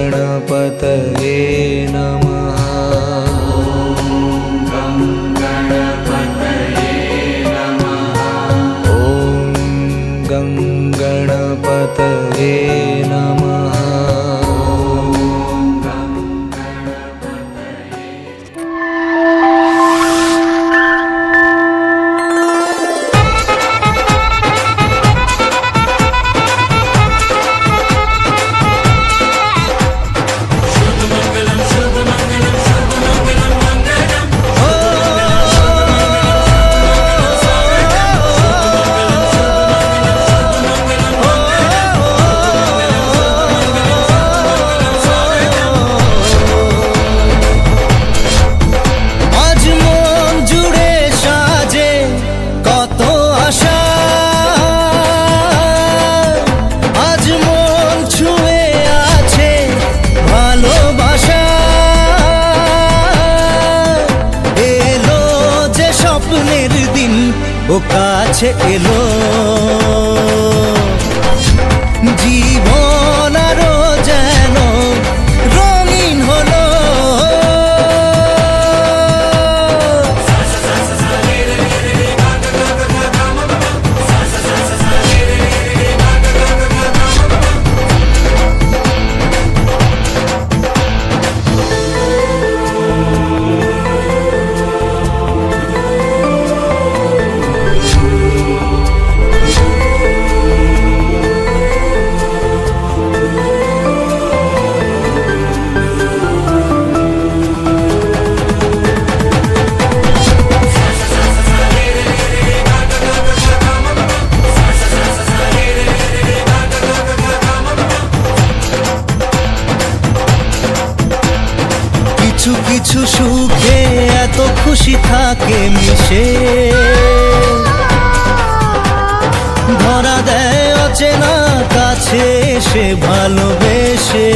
गणपतये नमः। ॐ गं गणपतये नमः। ও কাছে এলো জীবন আরো যেন রঙিন হলো। কিছু কিছু সুখে এত খুশি থাকে মিশে, ধরা দেয় অচেনা কাছে এসে ভালোবেসে।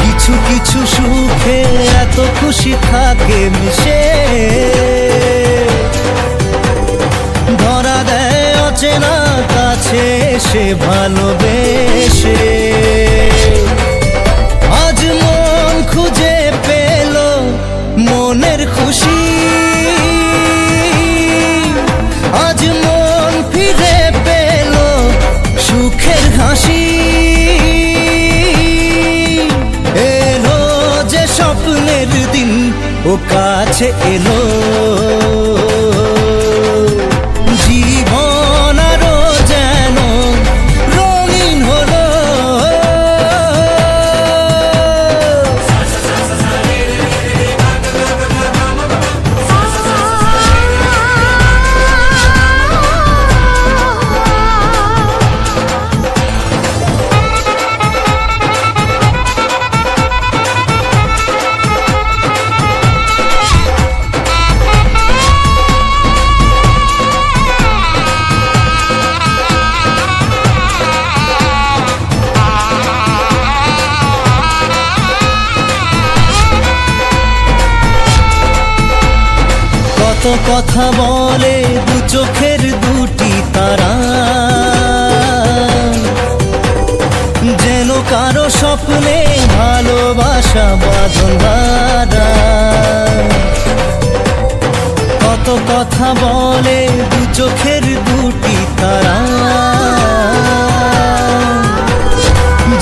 কিছু কিছু সুখে এত খুশি থাকে মিশে, ধরা দেয় অচেনা কাছে এসে ভালোবেসে। আজ মন খুঁজে পেল মনের খুশি, আজ মন ফিরে পেল সুখের হাসি। এলো যে স্বপ্নের দিন ও কাছে এলো, জীবন আরো যেন রঙিন হলো। কত কথা বলে দু চোখের দুটি তারা, যেন কারো স্বপ্নে ভালোবাসা বাঁধন বাঁধা। কত কথা বলে দু চোখের দুটি তারা,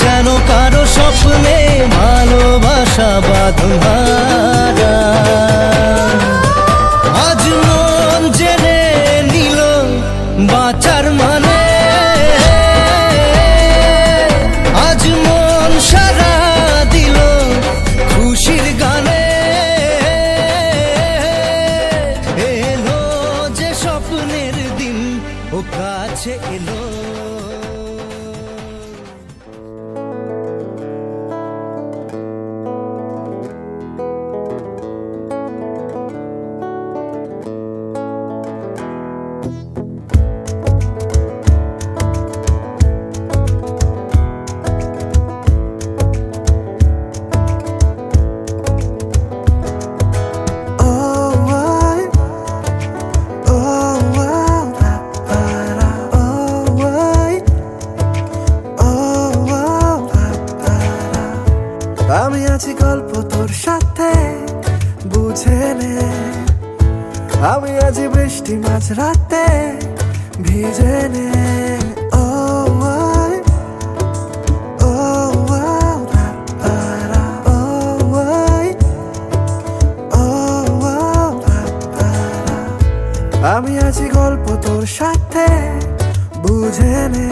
যেন কারো স্বপ্নে ভালোবাসা বাঁধন বাঁধা। আজ মন জেনে নিল বাঁচার মানে, আজ মন সারা দিল খুশির গানে। এলো যে স্বপ্নের দিন ও কাছে এলো। আমি আছি গল্প তোর সাথে, বুঝে নে। আমি আছি বৃষ্টি মাঝ রাতে, ভিজে নে। ও আয়, ও আও, রা, ও আয়, ও আও, রা। আমি আছি গল্প তোর সাথে, বুঝে নে।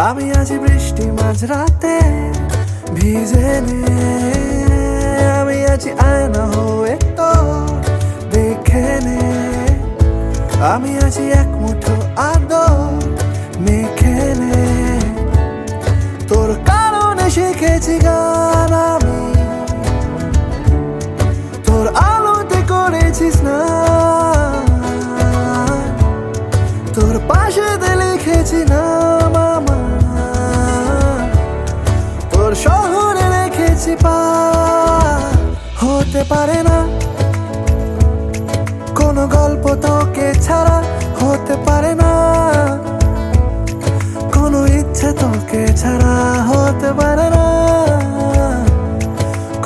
আমি আছি বৃষ্টি মাঝ রাতে, ভিজে নে। আমি আছি আয়না হয়ে তোর, দেখে নে। আমি আছি এক মুঠো আদর, মেখে নে। তোর কারণে শিখেছি গান আমি, তোর আলোতে করেছি স্নান, তোর পাশে লিখেছি নাম আমার, তোর শহরে রেখেছি পার। হতে পারে না কোনো গল্প তোকে ছাড়া, হতে পারে না কোনো ইচ্ছে তোকে ছাড়া, হতে পারে না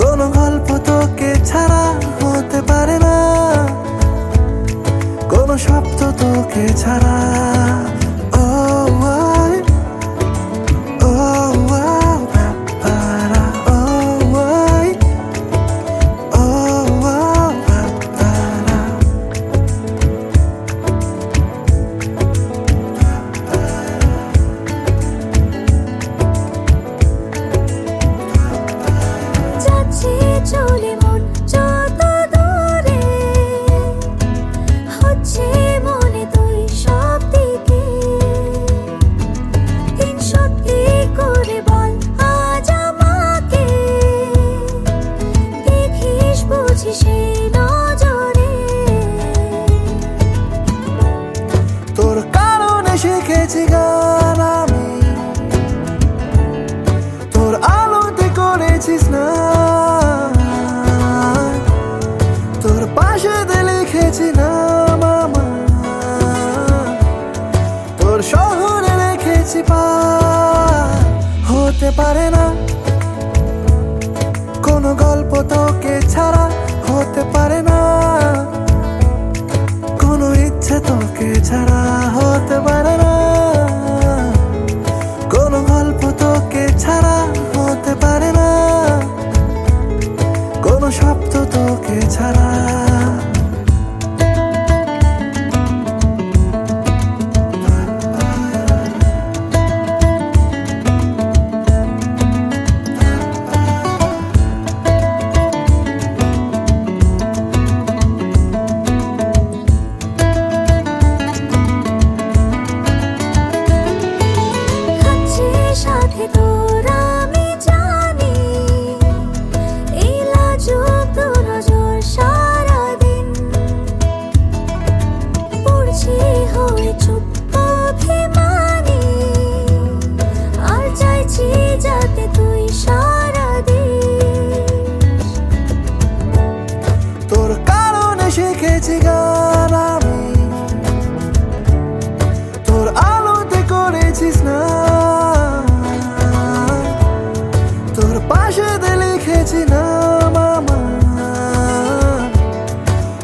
কোনো গল্প তোকে ছাড়া, হতে পারে না কোনো শব্দ তোকে ছাড়া। চলে মন যত দূরে, হচ্ছে মনে তুই সব দিকে। দিন সত্যি করে বল আজ আমাকে, দেখিস বুঝি সেই নজরে। তোর কারণে শিখেছি গান আমি, তোর আলোতে করেছিস না, তোর পাশে লিখেছি নাম আমার, তোর শহরে রেখেছি পার। হতে পারে না কোনো গল্প তোকে ছাড়া, হতে পারে না কোনো ইচ্ছে তোকে ছাড়া, হতে পারে না কোনো গল্প তোকে ছাড়া, হতে পারে না কোনো শব্দ তোকে ছাড়া। সাথে তোর আমি জানি, এই লাজুক দু নজর সারাদিন পড়ছি হয়ে চুপ অভিমানী, আর চাইছি যাতে তুই সারা দিস। তোর কারণে শিখেছি গান আমি, তোর আলোতে করেছিস না, তোর পাশে লিখেছি নাম আমার,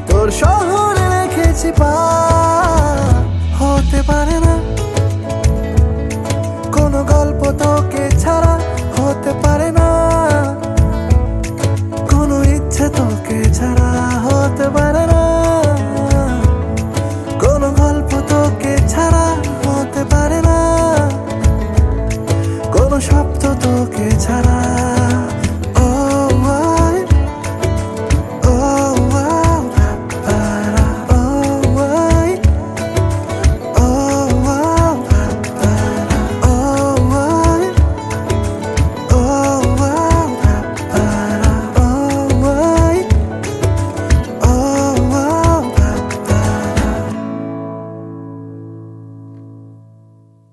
তোর শহরে রেখেছি পার। হতে পারে না কোনো গল্প তোকে ছাড়া, হতে পারে না কোনো ইচ্ছে তোকে ছাড়া, হতে পারে না কোনো গল্প তোকে ছাড়া, হতে পারে না কোনো শব্দ তোকে ছাড়া।